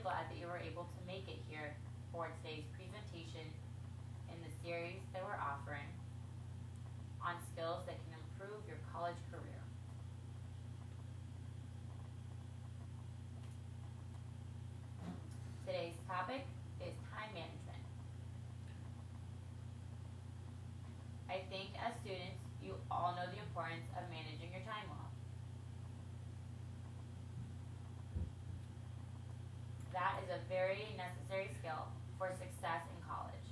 really glad that you were able to make it here for today's presentation in the series that we're offering on skills that can improve your college career. Today's topic is time management. I think as students, you all know the importance of managing your time well. That is a very necessary skill for success in college.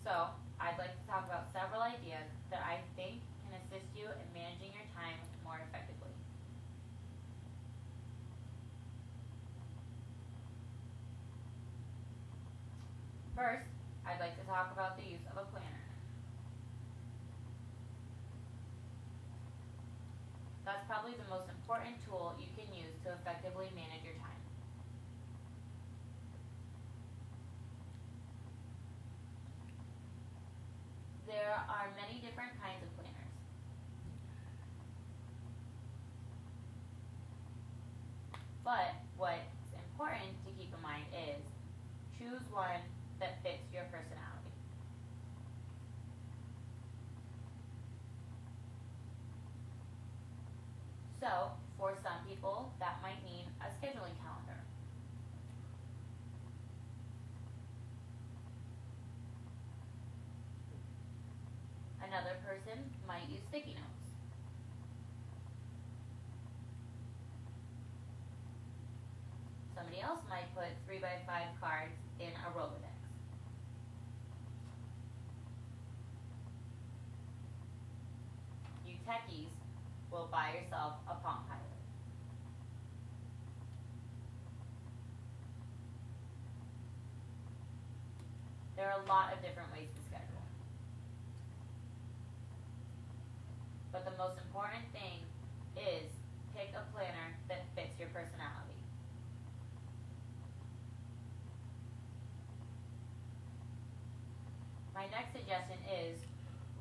So, I'd like to talk about several ideas that I think can assist you in managing your time more effectively. First, I'd like to talk about the use of a planner. That's probably the most important tool you can use to effectively manage your time. There are many different kinds of planners. But what's important to keep in mind is choose one that fits your personality. So, for some people, that might mean a scheduling calendar. Another person might use sticky notes. Somebody else might put 3x5 cards in a Rolodex. You techies will buy yourself a Palm Pilot. There are a lot of different ways to schedule. But the most important thing is pick a planner that fits your personality. My next suggestion is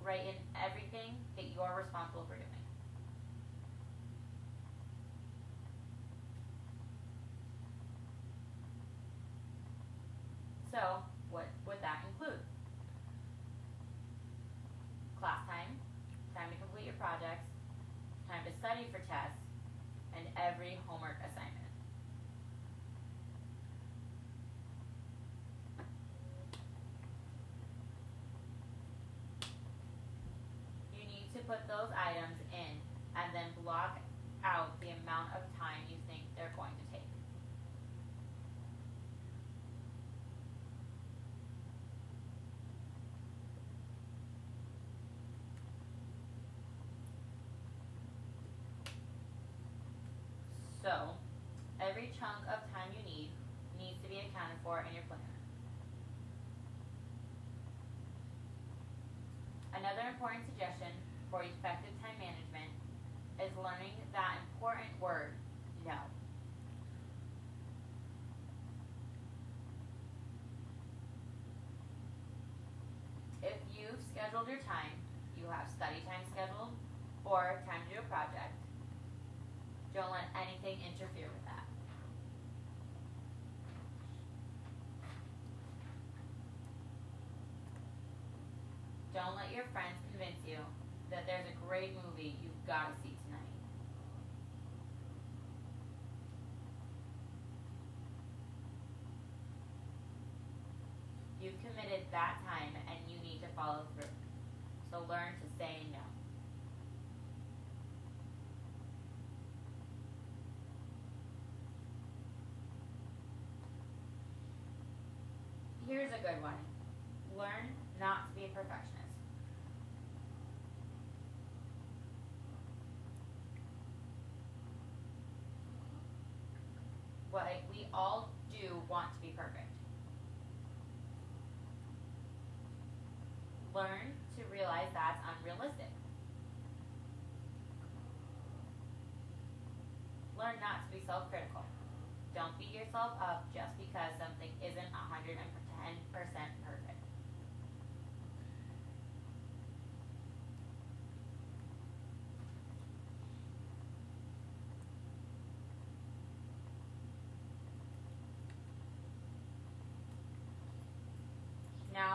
write in everything that you're responsible for doing. So, what would that include? Class time, time to complete your projects, time to study for tests, and every homework assignment. You need to put those items in and then block out the amount of time you think they're going to take. So, every chunk of time you need needs to be accounted for in your planner. Another important suggestion for effective time management is learning that important word, no. If you've scheduled your time, you have study time scheduled or time to do a project, don't let anything interfere with that. Don't let your friends convince you that there's a great movie you've got to see tonight. You've committed that time and you need to follow through. So learn to say no. Here's a good one. Learn not to be a perfectionist. We all do want to be perfect. Learn to realize that's unrealistic. Learn not to be self-critical. Don't beat yourself up just because something isn't 110% perfect.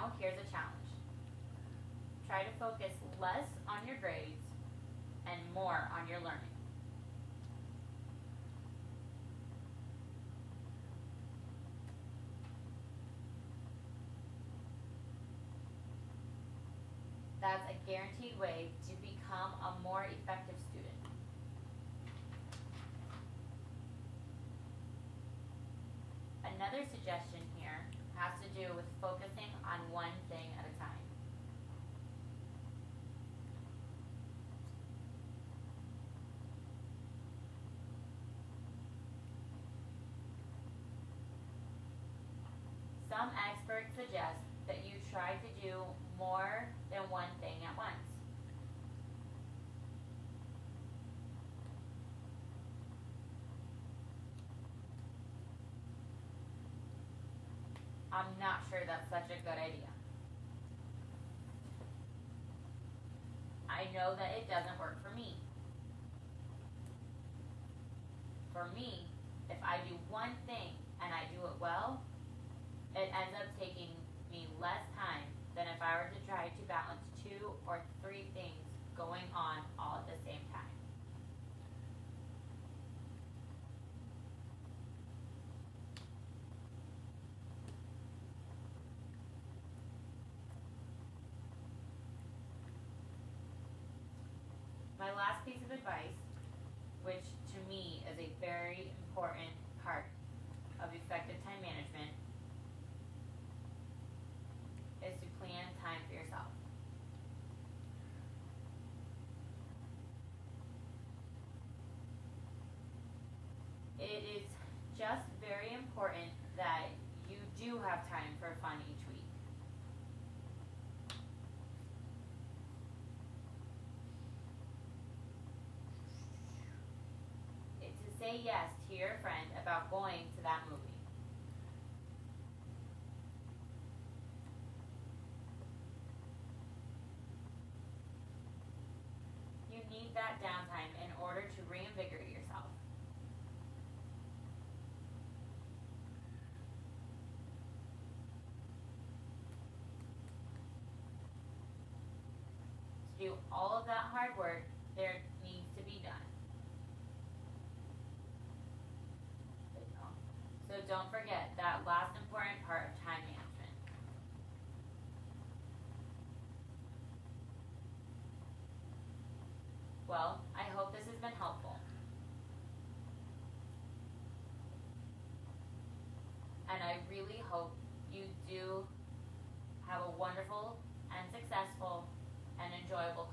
Now, here's a challenge. Try to focus less on your grades and more on your learning. That's a guaranteed way to become a more effective student. Another suggestion here has to do with focusing on one thing at a time. Some experts suggest that you try to do more than one thing at once. I'm not sure that's such a good idea. I know that it doesn't work for me. For me, if I do one thing and I do it well, it ends up taking me less time than if I were to try to balance 2 or 3 things going on all at the same time. My last piece of advice, which to me is a very important part of effective time management, is to plan time for yourself. It is just very important that you do have time for fun each week. To say yes to your friend about going to that movie. You need that downtime in order to reinvigorate yourself. To do all of that hard work, there needs to be done. So don't forget that last important part of time management. Well, I hope this has been helpful. And I really hope you do have a wonderful and successful and enjoyable